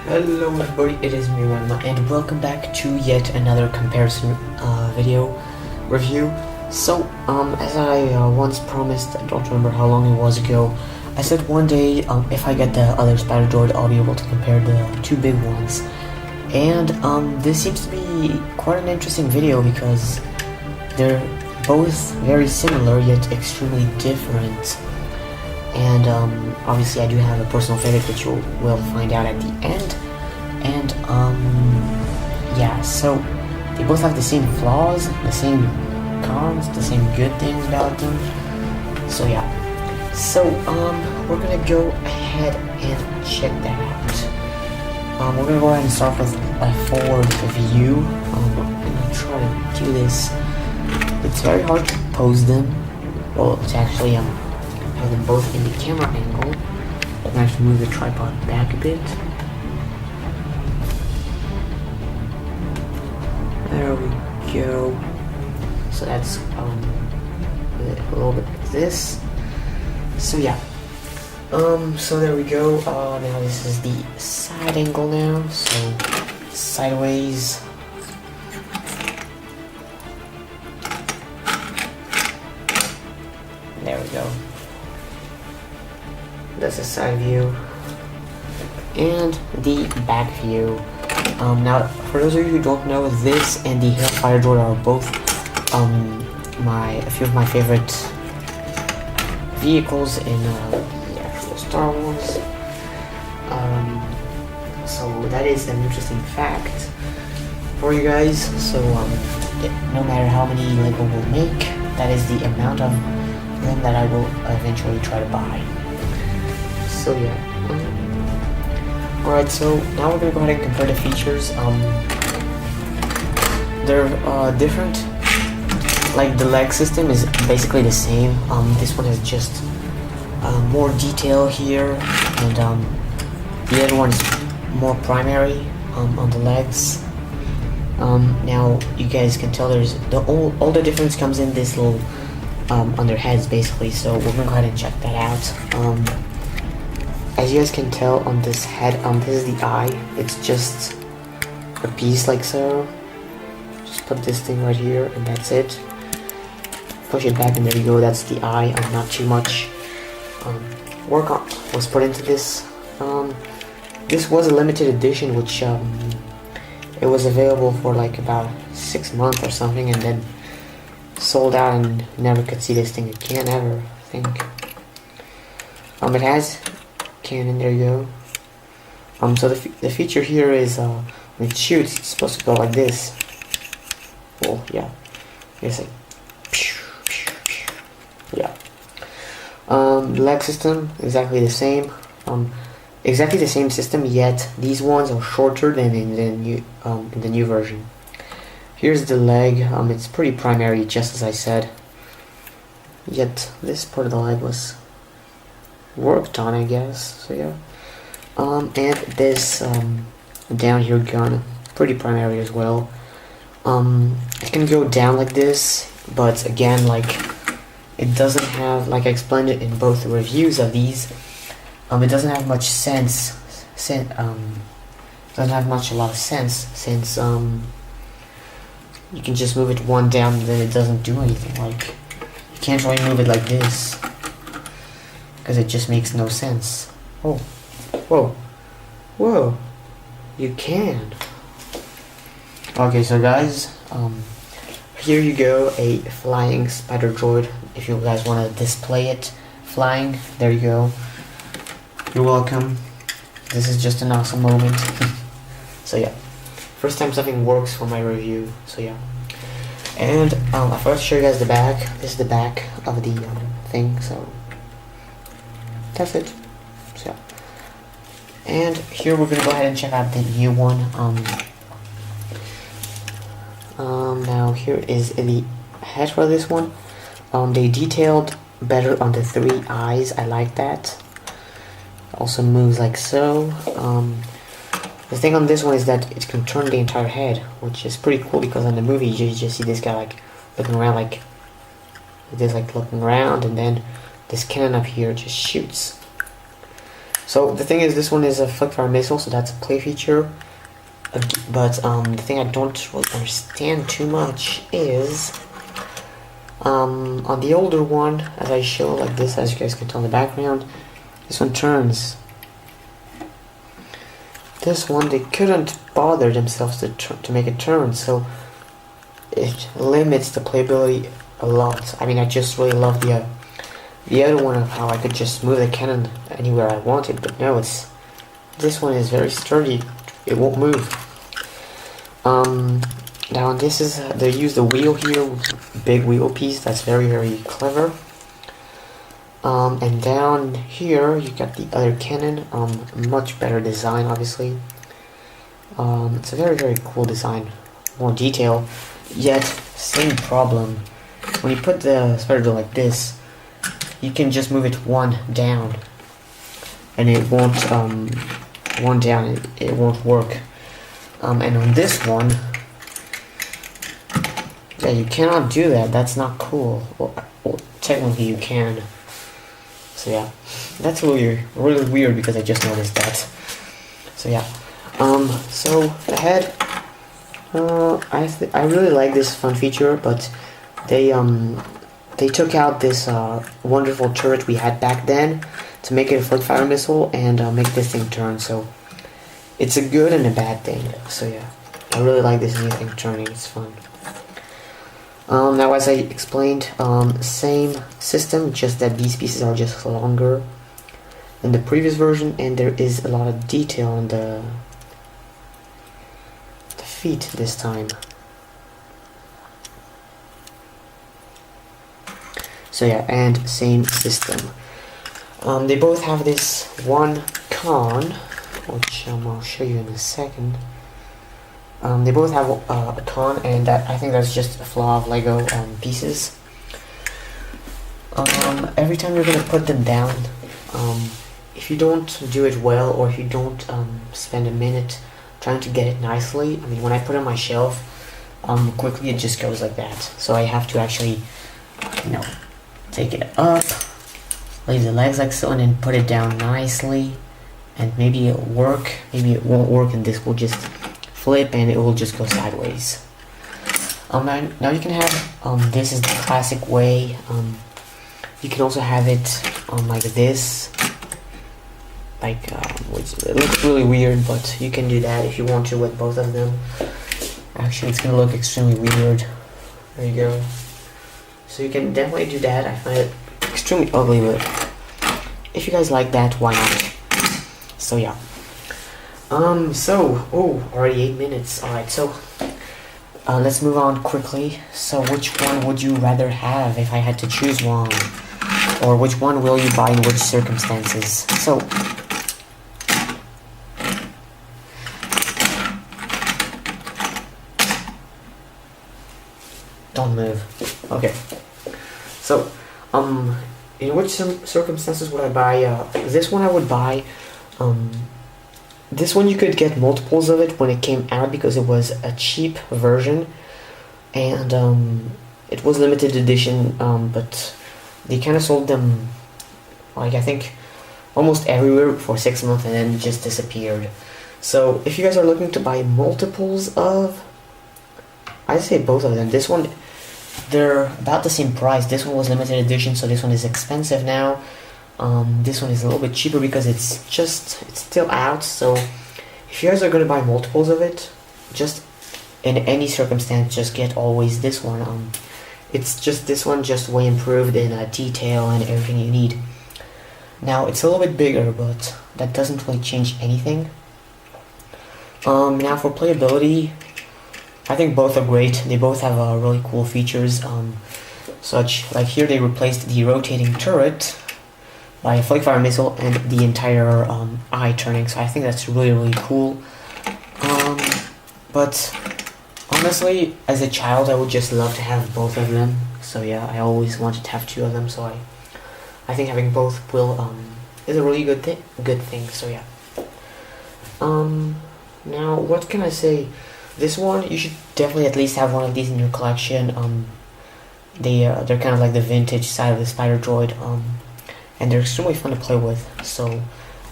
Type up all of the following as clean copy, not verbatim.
Hello everybody, it is me, MAGMA, and welcome back to yet another comparison video review. So, as I once promised, I don't remember how long it was ago, I said one day, if I get the other spider droid, I'll be able to compare the two big ones. And, this seems to be quite an interesting video because they're both very similar yet extremely different. And obviously I do have a personal favorite, which you will find out at the end. And yeah, so they both have the same flaws, the same cons, the same good things about them. So yeah, so we're gonna go ahead and check that out. We're gonna go ahead and start with a forward view. I'm gonna try to do this. It's very hard to pose them. Well, it's actually have them both in the camera angle. I'm gonna have to move the tripod back a bit. There we go. So that's a little bit like this. So yeah. So there we go. Now this is the side angle now. So sideways. There we go. That's the side view. And the back view. Now, for those of you who don't know, this and the Hellfire Droid are both a few of my favorite vehicles in the actual Star Wars. So that is an interesting fact for you guys. So no matter how many Lego will make, that is the amount of them that I will eventually try to buy. So yeah. Alright, so now we're gonna go ahead and compare the features. They're different. Like the leg system is basically the same. This one has just more detail here, and the other one is more primary on the legs. Now you guys can tell there's all the difference comes in this little on their heads basically. So we're gonna go ahead and check that out. As you guys can tell on this head, this is the eye. It's just a piece like so. Just put this thing right here and that's it. Push it back and there you go, that's the eye. Not too much work was put into this. This was a limited edition, which it was available for like about 6 months or something, and then sold out and never could see this thing again ever, I think. It has cannon, there you go. So the feature here is when it shoots, it's supposed to go like this. Well, yeah, it's like yeah. The leg system exactly the same. Exactly the same system, yet these ones are shorter than in the new version. Here's the leg. It's pretty primary, just as I said. Yet this part of the leg was worked on, I guess. So yeah. And this down here gun, pretty primary as well. It can go down like this, but again, like it doesn't have, like I explained it in both the reviews of these. It doesn't have much sense. Doesn't have a lot of sense since you can just move it one down and then it doesn't do anything. Like you can't really move it like this, because it just makes no sense. Oh, whoa, whoa, you can. Okay, so guys, here you go, a flying spider droid. If you guys want to display it flying, there you go. You're welcome. This is just an awesome moment. So yeah, first time something works for my review. So yeah, and I forgot to show you guys the back. This is the back of the thing. So that's it. So, and here we're gonna go ahead and check out the new one. Now here is the head for this one. They detailed better on the 3 eyes. I like that. Also moves like so. The thing on this one is that it can turn the entire head, which is pretty cool, because in the movie you just see this guy like looking around like this, like looking around, and then this cannon up here just shoots. So the thing is, this one is a flip-fire missile, so that's a play feature. But the thing I don't really understand too much is on the older one, as I show like this, as you guys can tell in the background, this one turns. This one, they couldn't bother themselves to make it turn, so it limits the playability a lot. I mean, I just really love the other one of how I could just move the cannon anywhere I wanted, but no, this one is very sturdy. It won't move. Now this is they use the wheel here, big wheel piece. That's very clever. And down here you got the other cannon. Much better design, obviously. It's a very cool design, more detail. Yet same problem. When you put the spider drill like this, you can just move it one down, and it won't one down. It won't work. And on this one, yeah, you cannot do that. That's not cool. Well, technically you can. So yeah, that's really weird because I just noticed that. So yeah, so the head, I really like this fun feature, but they took out this wonderful turret we had back then to make it a flip-fire missile and make this thing turn. So it's a good and a bad thing. So yeah, I really like this new thing turning. It's fun. Now, as I explained, same system, just that these pieces are just longer than the previous version, and there is a lot of detail on the feet this time. So yeah, and same system. They both have this one con, which I'll show you in a second. They both have a con, and I think that's just a flaw of Lego pieces. Every time you're gonna put them down, if you don't do it well, or if you don't spend a minute trying to get it nicely, I mean, when I put it on my shelf, quickly it just goes like that. So I have to actually, take it up, leave the legs like so, and then put it down nicely, and maybe it'll work, maybe it won't work, and this will just flip and it will just go sideways. Now you can have, this is the classic way. You can also have it like this, like which it looks really weird, but you can do that if you want to with both of them. Actually, it's gonna look extremely weird. There you go. So you can definitely do that. I find it extremely ugly, but if you guys like that, why not? So yeah. Already 8 minutes. Alright, so let's move on quickly. So which one would you rather have if I had to choose one? Or which one will you buy in which circumstances? So don't move. Okay. So in which circumstances would I buy this one? I would buy this one. You could get multiples of it when it came out because it was a cheap version, and it was limited edition, but they kind of sold them, like, I think almost everywhere for 6 months and then just disappeared. So if you guys are looking to buy multiples of, I'd say both of them. This one, they're about the same price. This one was limited edition, so this one is expensive now. This one is a little bit cheaper because it's still out. So if you guys are going to buy multiples of it, just in any circumstance, just get always this one. It's just this one, just way improved in detail and everything you need. Now it's a little bit bigger, but that doesn't really change anything. Now for playability, I think both are great. They both have really cool features, such like here they replaced the rotating turret by a flip-fire missile and the entire eye turning, so I think that's really cool. But honestly, as a child, I would just love to have both of them. So yeah, I always wanted to have two of them. So I think having both is a really good thing. So yeah. Now what can I say? This one, you should definitely at least have one of these in your collection. They're kind of like the vintage side of the spider droid. And they're extremely fun to play with. So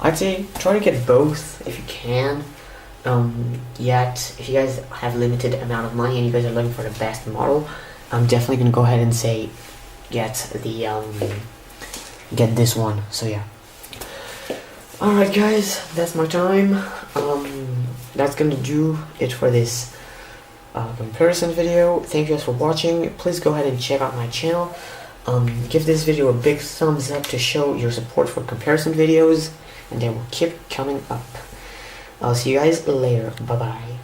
I'd say try to get both if you can. Yet if you guys have limited amount of money and you guys are looking for the best model, I'm definitely gonna go ahead and say get this one. So yeah. Alright guys, that's my time. That's gonna do it for this comparison video. Thank you guys for watching. Please go ahead and check out my channel. Give this video a big thumbs up to show your support for comparison videos, and they will keep coming up. I'll see you guys later. Bye bye.